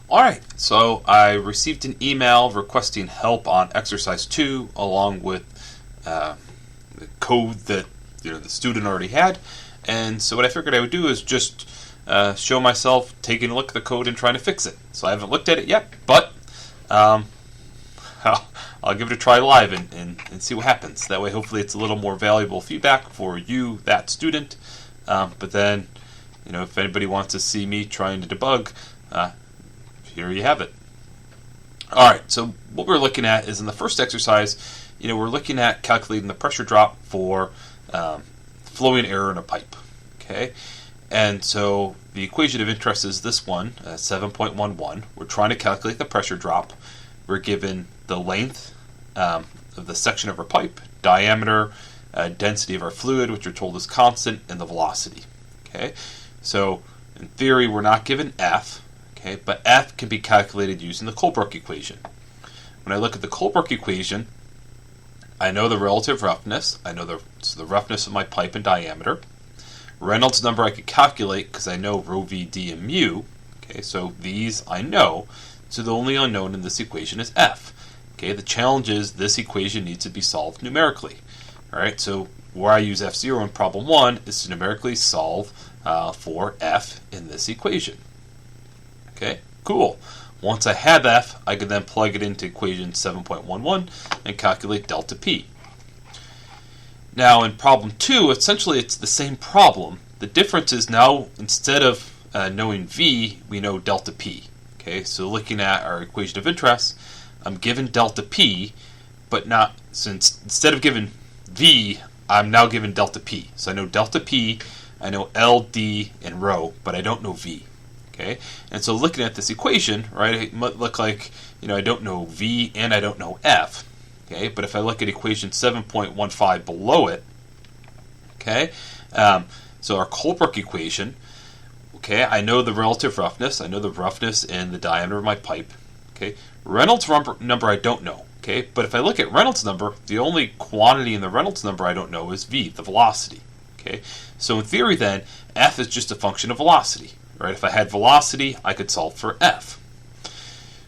Alright, so I received an email requesting help on exercise 2 along with the code that the student already had. And so what I figured I would do is just show myself taking a look at the code and trying to fix it. So I haven't looked at it yet, but I'll give it a try live and see what happens. That way hopefully it's a little more valuable feedback for you, that student. But then, if anybody wants to see me trying to debug, here you have it. Alright, so what we're looking at is in the first exercise, we're looking at calculating the pressure drop for flowing air in a pipe. Okay, and so the equation of interest is this one, 7.11. We're trying to calculate the pressure drop. We're given the length of the section of our pipe, diameter, density of our fluid, which we're told is constant, and the velocity. Okay, so in theory we're not given F. Okay, but F can be calculated using the Colebrook equation. When I look at the Colebrook equation, I know the relative roughness. I know the roughness of my pipe and diameter. Reynolds number I could calculate because I know rho v, d, and mu. Okay, so these I know. So the only unknown in this equation is F. Okay, the challenge is this equation needs to be solved numerically. All right, so where I use F0 in problem 1 is to numerically solve for F in this equation. Okay, cool. Once I have F, I can then plug it into equation 7.11 and calculate delta P. Now in problem 2, essentially it's the same problem. The difference is now instead of knowing V, we know delta P. Okay, so looking at our equation of interest, I'm given delta P, but not, since instead of given V, I'm now given delta P. So I know delta P, I know L, D, and rho, but I don't know V. Okay, and so looking at this equation, right, it might look like, I don't know V and I don't know F. Okay, but if I look at equation 7.15 below it, okay, so our Colebrook equation, okay, I know the relative roughness, I know the roughness and the diameter of my pipe. Okay, Reynolds number I don't know. Okay, but if I look at Reynolds number, the only quantity in the Reynolds number I don't know is V, the velocity. Okay, so in theory then, F is just a function of velocity. Right? If I had velocity, I could solve for F.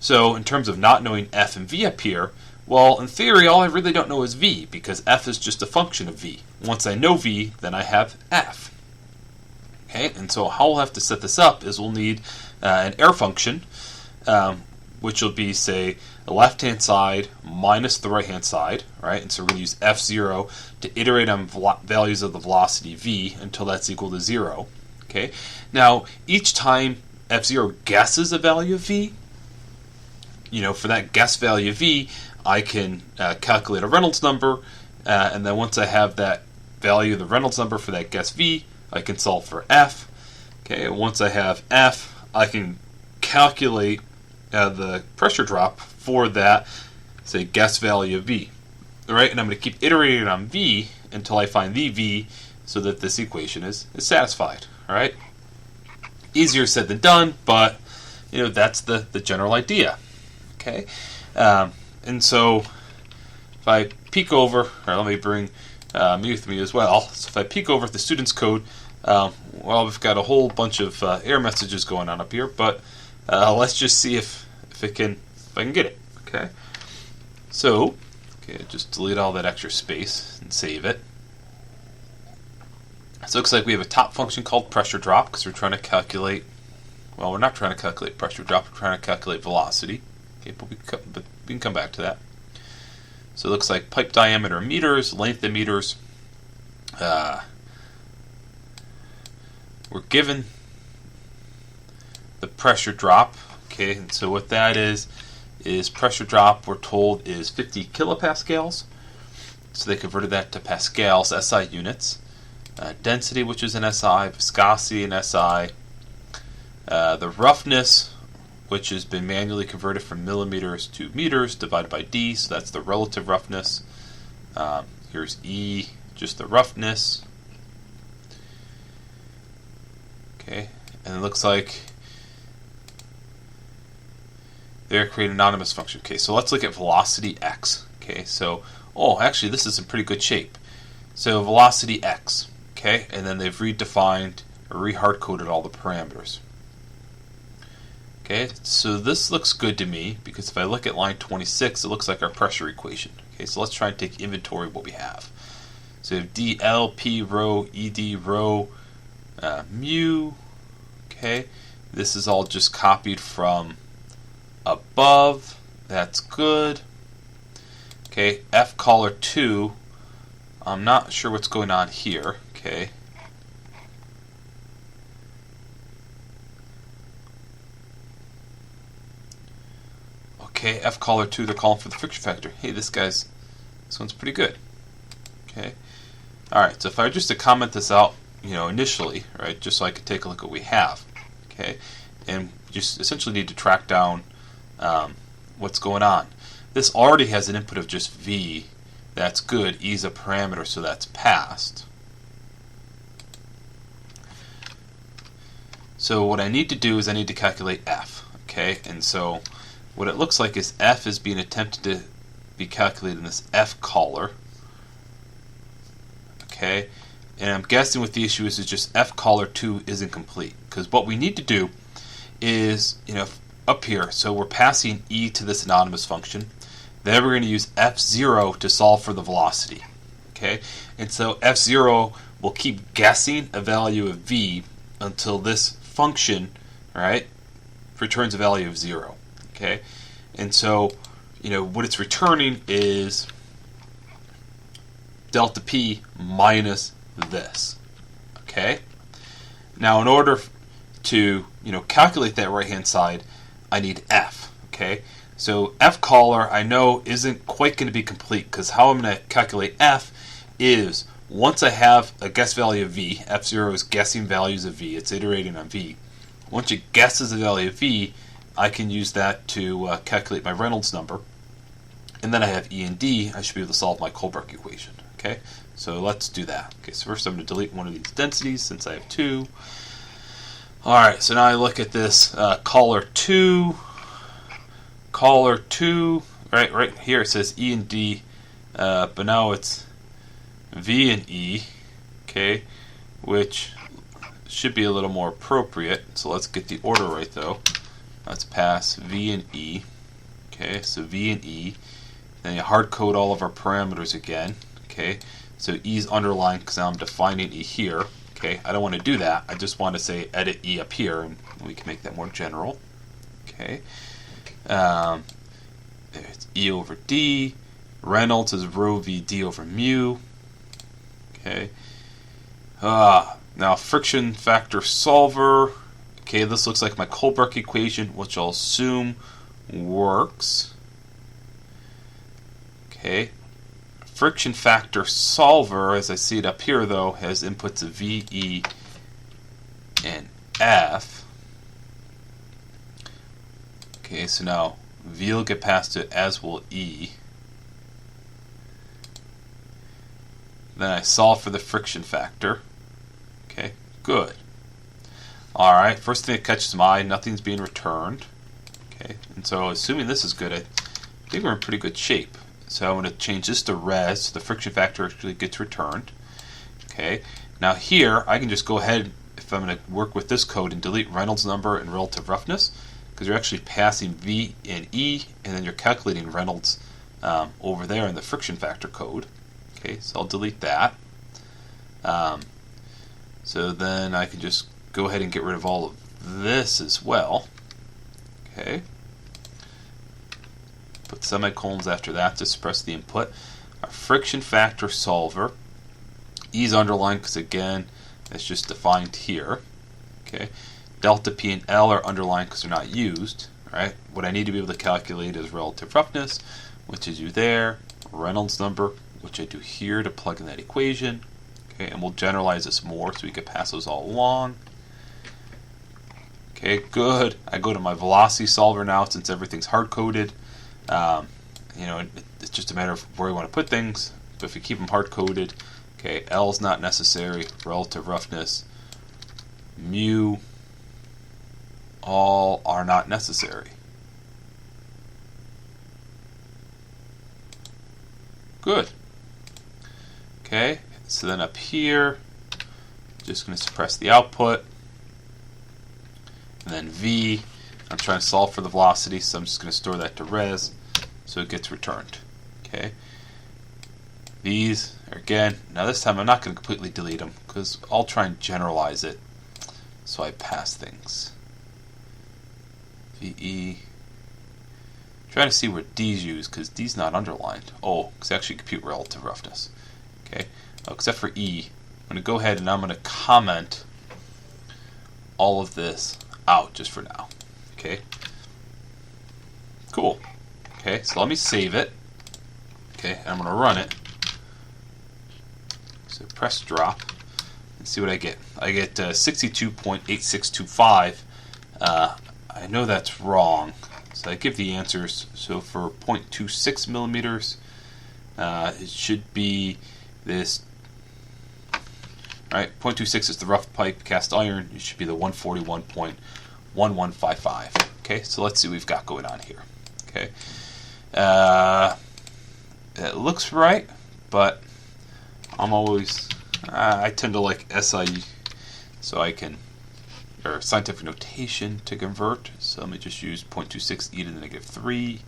So in terms of not knowing F and V up here, well, in theory, all I really don't know is V, because F is just a function of V. Once I know V, then I have F. Okay, and so how we'll have to set this up is we'll need an air function, which will be, say, the left-hand side minus the right-hand side, right? And so we're going to use F0 to iterate on values of the velocity V until that's equal to 0. Okay. Now, each time F0 guesses a value of V, for that guess value of V, I can calculate a Reynolds number, and then once I have that value of the Reynolds number for that guess V, I can solve for F. Okay. Once I have F, I can calculate the pressure drop for that, say, guess value of V. All right, and I'm going to keep iterating on V until I find the V so that this equation is satisfied. All right, easier said than done, but that's the general idea. Okay, and so if I peek over, or let me bring me with me as well. So if I peek over at the student's code, well, we've got a whole bunch of error messages going on up here, but let's just see if I can get it. Okay, so just delete all that extra space and save it. So it looks like we have a top function called pressure drop because we're trying to calculate, well, we're not trying to calculate pressure drop, we're trying to calculate velocity. Okay, but we can come back to that. So it looks like pipe diameter in meters, length in meters. We're given the pressure drop. Okay, and so what that is pressure drop, we're told, is 50 kilopascals. So they converted that to pascals, SI units. Density, which is an SI, viscosity, an SI, the roughness, which has been manually converted from millimeters to meters, divided by D, so that's the relative roughness. Here's E, just the roughness. Okay, and it looks like they're creating an anonymous function. Okay, so let's look at velocity x. Okay, so, actually this is in pretty good shape. So velocity x. Okay, and then they've redefined or re-hard-coded all the parameters. Okay, so this looks good to me because if I look at line 26, it looks like our pressure equation. Okay, so let's try and take inventory of what we have. So we have DL, P rho, ED rho, mu. Okay, this is all just copied from above. That's good. Okay, F collar 2. I'm not sure what's going on here. Okay. Okay, F collar 2, they're calling for the friction factor. Hey, this one's pretty good. Okay. Alright, so if I were just to comment this out, initially, right, just so I could take a look at what we have. Okay. And just essentially need to track down what's going on. This already has an input of just V. That's good. E is a parameter, so that's passed. So what I need to do is I need to calculate F. Okay, and so what it looks like is F is being attempted to be calculated in this F collar. Okay, and I'm guessing what the issue is just F collar 2 isn't complete, because what we need to do is, up here, so we're passing E to this anonymous function. Then we're going to use F0 to solve for the velocity. Okay, and so F0 will keep guessing a value of V until this function, right, returns a value of 0. Okay, and so what it's returning is delta P minus this. Okay, now in order to calculate that right hand side, I need F. Okay, so F collar I know isn't quite going to be complete, because how I'm going to calculate F is once I have a guess value of V, F0 is guessing values of V, it's iterating on V. Once it guesses the value of V, I can use that to calculate my Reynolds number. And then I have E and D, I should be able to solve my Kolberg equation. Okay, so let's do that. Okay, so first I'm going to delete one of these densities since I have 2. Alright, so now I look at this collar 2, right here it says E and D, but now it's V and E, okay, which should be a little more appropriate. So let's get the order right though. Let's pass V and E. Okay, so V and E. Then you hard code all of our parameters again. Okay, so E is underlined because now I'm defining E here. Okay, I don't want to do that. I just want to say edit E up here, and we can make that more general. Okay, it's E over D. Reynolds is rho V D over mu. Okay. Now friction factor solver. Okay, this looks like my Kolberg equation, which I'll assume works. Okay. Friction factor solver, as I see it up here though, has inputs of V, E, and F. Okay, so now V will get passed to it, as will E. Then I solve for the friction factor. Okay, good. Alright, first thing that catches my eye, nothing's being returned. Okay, and so assuming this is good, I think we're in pretty good shape. So I'm going to change this to res, so the friction factor actually gets returned. Okay, now here I can just go ahead, if I'm going to work with this code, and delete Reynolds number and relative roughness, because you're actually passing V and E, and then you're calculating Reynolds over there in the friction factor code. Okay, so I'll delete that. So then I can just go ahead and get rid of all of this as well. Okay. Put semicolons after that to suppress the input. Our friction factor solver. E is underlined because again, it's just defined here. Okay. Delta P and L are underlined because they're not used. Right. What I need to be able to calculate is relative roughness, which is you there. Reynolds number, which I do here to plug in that equation. Okay, and we'll generalize this more so we can pass those all along. Okay, good. I go to my velocity solver now since everything's hard-coded. It's just a matter of where we want to put things. But if you keep them hard-coded, okay, L is not necessary. Relative roughness, mu, all are not necessary. Good. Okay, so then up here, just going to suppress the output. And then V, I'm trying to solve for the velocity, so I'm just going to store that to res, so it gets returned. Okay. These are, again, now this time I'm not going to completely delete them, because I'll try and generalize it so I pass things. VE. Trying to see where D's used, because D's not underlined. Oh, it's actually compute relative roughness. Okay. Oh, except for E. I'm going to go ahead and I'm going to comment all of this out just for now. Okay. Cool. Okay, so let me save it. Okay, I'm going to run it. So press drop and see what I get. I get 62.8625. I know that's wrong. So I give the answers. So for 0.26 millimeters, it should be this. Right, 0.26 is the rough pipe cast iron. It should be the 141.1155. Okay, so let's see what we've got going on here. Okay, it looks right, but I'm always I tend to like SI, so I can, or scientific notation to convert. So let me just use 0.26 e to the negative 3.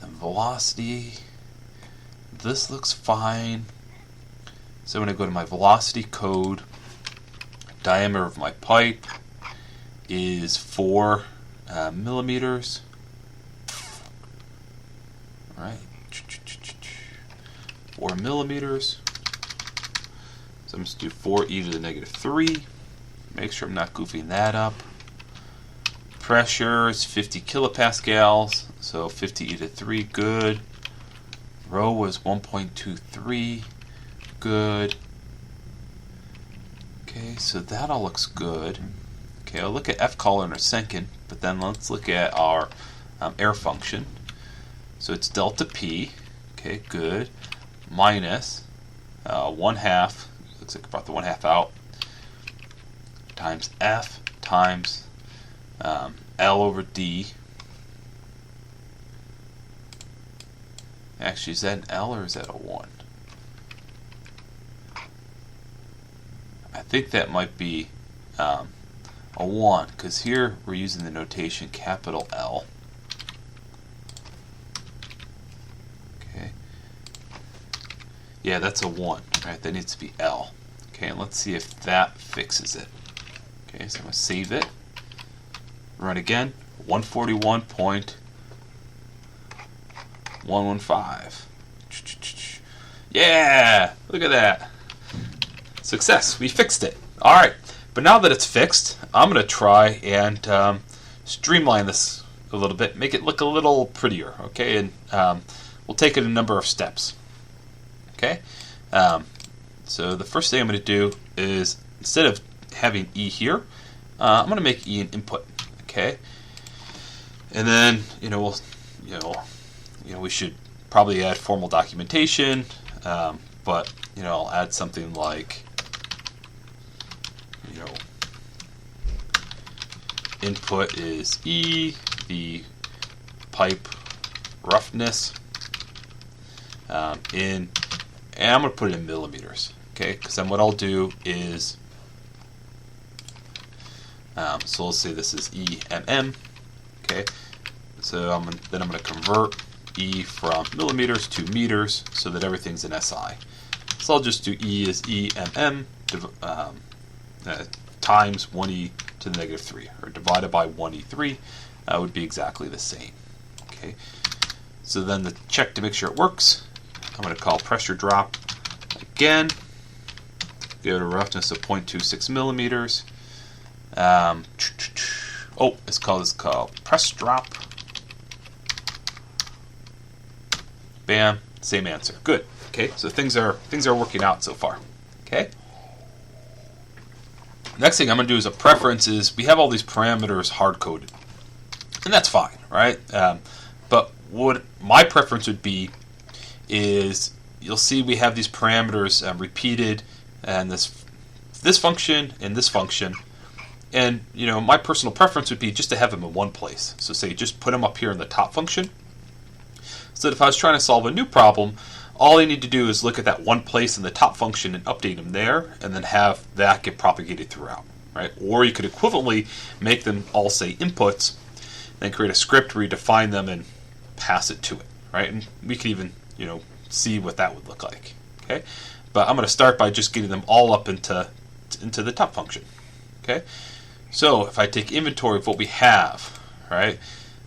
And velocity. This looks fine. So I'm going to go to my velocity code. Diameter of my pipe is 4 millimeters. All right, 4 millimeters. So I'm just going to do 4e to the negative 3. Make sure I'm not goofing that up. Pressure is 50 kilopascals, so 50e to 3, good. Rho was 1.23. Good. Okay, so that all looks good. Okay, I'll look at F colon or second, but then let's look at our air function. So it's delta P. Okay, good. Minus 1/2. Looks like I brought the 1/2 out. Times F times L over D. Actually, is that an L or is that a 1? I think that might be a 1, because here we're using the notation capital L. Okay. Yeah, that's a 1. Right, that needs to be L. Okay, and let's see if that fixes it. Okay, so I'm going to save it. Run again. 141.115. Yeah! Look at that. Success. We fixed it. Alright. But now that it's fixed, I'm going to try and streamline this a little bit. Make it look a little prettier. Okay? And we'll take it a number of steps. Okay? So the first thing I'm going to do is, instead of having E here, I'm going to make E an input. Okay? And then, we should probably add formal documentation, but, I'll add something like, input is E, the pipe roughness, and I'm going to put it in millimeters, okay? Because then what I'll do is, so let's say this is EMM, okay? So I'm going to convert E from millimeters to meters so that everything's in SI. So I'll just do E is EMM times 1e to the negative 3, or divided by 1e3 would be exactly the same. Okay. So then the check to make sure it works, I'm going to call pressure drop again. Give it a roughness of 0.26 millimeters. It's called press drop. Bam, same answer. Good. Okay, so things are working out so far. Okay. Next thing I'm going to do as a preference is, we have all these parameters hard coded, and that's fine, right? But what my preference would be is, you'll see we have these parameters repeated, and this function and this function, and my personal preference would be just to have them in one place. So say just put them up here in the top function, so that if I was trying to solve a new problem, all I need to do is look at that one place in the top function and update them there, and then have that get propagated throughout. right? Or you could equivalently make them all say inputs, then create a script where you define them and pass it to it, right? And we could even, see what that would look like, okay? But I'm going to start by just getting them all up into the top function, okay? So if I take inventory of what we have, right?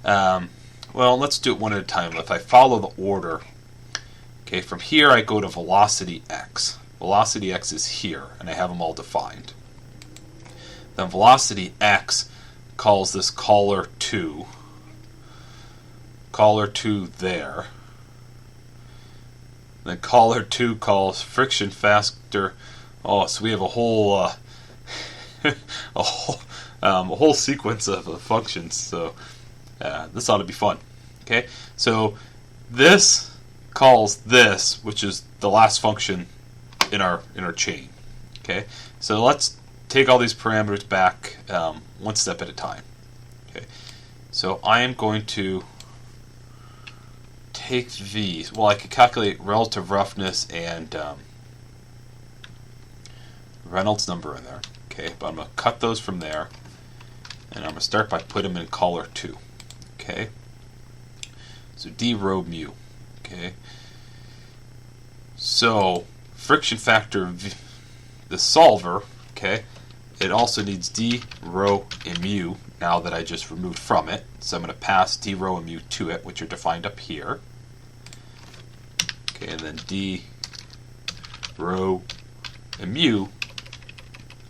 Well, let's do it one at a time. If I follow the order, okay, from here I go to velocity x. Velocity x is here, and I have them all defined. Then velocity x calls this caller2 there. Then caller2 calls friction factor. Oh, so we have a whole a whole sequence of functions. So this ought to be fun. Okay, so this calls this, which is the last function in our chain. Okay, so let's take all these parameters back one step at a time. Okay, so I am going to take these. Well, I could calculate relative roughness and Reynolds number in there. Okay, but I'm going to cut those from there, and I'm going to start by putting them in caller2. Okay, so d rho mu. Okay, so friction factor, the solver. Okay, it also needs d rho and mu. Now that I just removed from it, so I'm going to pass d rho and mu to it, which are defined up here. Okay, and then d rho and mu,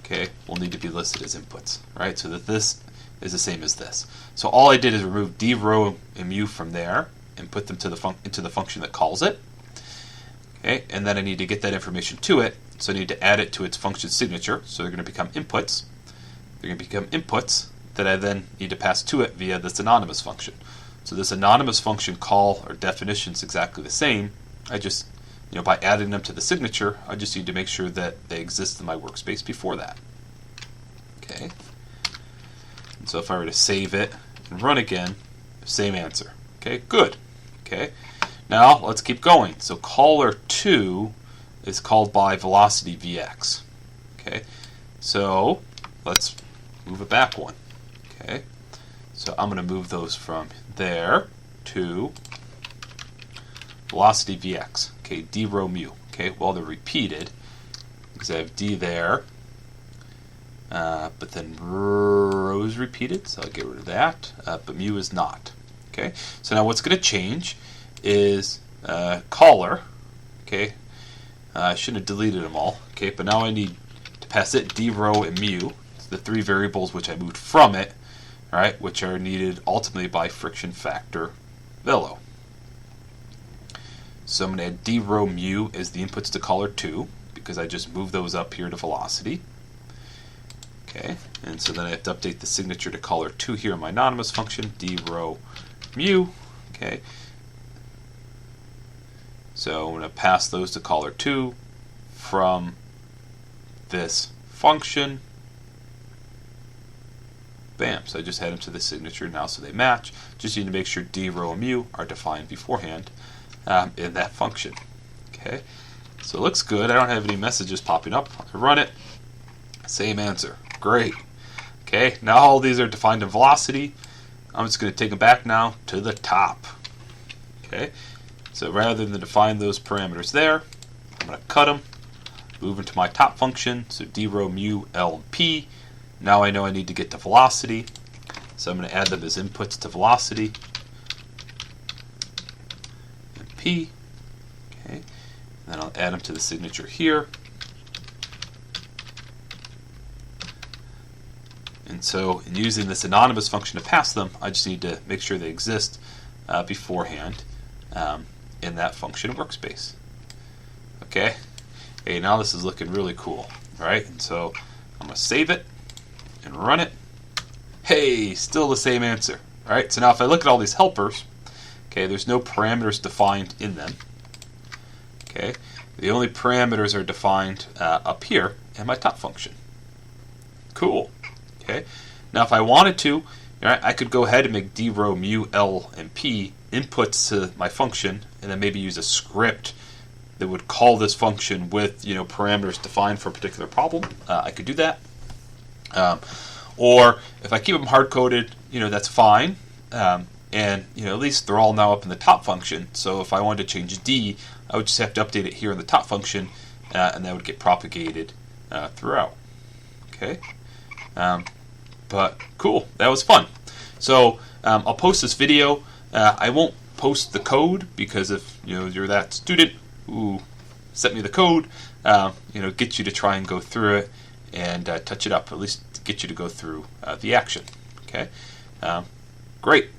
okay, will need to be listed as inputs, right? So that this is the same as this. So all I did is remove d rho and mu from there and put them to into the function that calls it. Okay, and then I need to get that information to it, so I need to add it to its function signature. So they're going to become inputs. They're going to become inputs that I then need to pass to it via this anonymous function. So this anonymous function call or definition is exactly the same. I just, by adding them to the signature, I just need to make sure that they exist in my workspace before that. Okay. And so if I were to save it and run again, same answer. Okay, good. Okay. Now let's keep going. So caller2 is called by velocity vx. Okay. So let's move it back one. Okay. So I'm going to move those from there to velocity vx. Okay, d rho mu. Okay, well they're repeated because I have d there, but then rho is repeated, so I'll get rid of that. But mu is not. Okay, so now what's going to change is caller. Okay, I shouldn't have deleted them all. Okay, but now I need to pass it d rho and mu, the three variables which I moved from it, right, which are needed ultimately by friction factor velo. So I'm going to add d rho mu as the inputs to caller2 because I just moved those up here to velocity. Okay, and so then I have to update the signature to caller2 here in my anonymous function, d rho mu. Okay, so I'm going to pass those to caller2 from this function. Bam, so I just add them to the signature now so they match. Just need to make sure d rho and mu are defined beforehand in that function. Okay, so it looks good. I don't have any messages popping up. I run it, same answer. Great. Okay, now all these are defined in velocity. I'm just going to take them back now to the top. Okay, so rather than define those parameters there, I'm going to cut them, move into my top function. So d rho mu L and P. Now I know I need to get to velocity, so I'm going to add them as inputs to velocity. And P. Okay, and then I'll add them to the signature here. And so in using this anonymous function to pass them, I just need to make sure they exist beforehand in that function workspace. Okay, hey, now this is looking really cool, right? And so I'm going to save it and run it. Hey, still the same answer. All right, so now if I look at all these helpers, okay, there's no parameters defined in them. Okay, the only parameters are defined up here in my top function. Cool. Okay, now if I wanted to, I could go ahead and make d rho mu L and P inputs to my function, and then maybe use a script that would call this function with parameters defined for a particular problem. I could do that. Or if I keep them hard-coded, that's fine. And at least they're all now up in the top function. So if I wanted to change D, I would just have to update it here in the top function, and that would get propagated throughout. Okay, but cool, that was fun. So I'll post this video. I won't post the code because if you're that student who sent me the code, get you to try and go through it and touch it up, at least to get you to go through the action. Okay, great.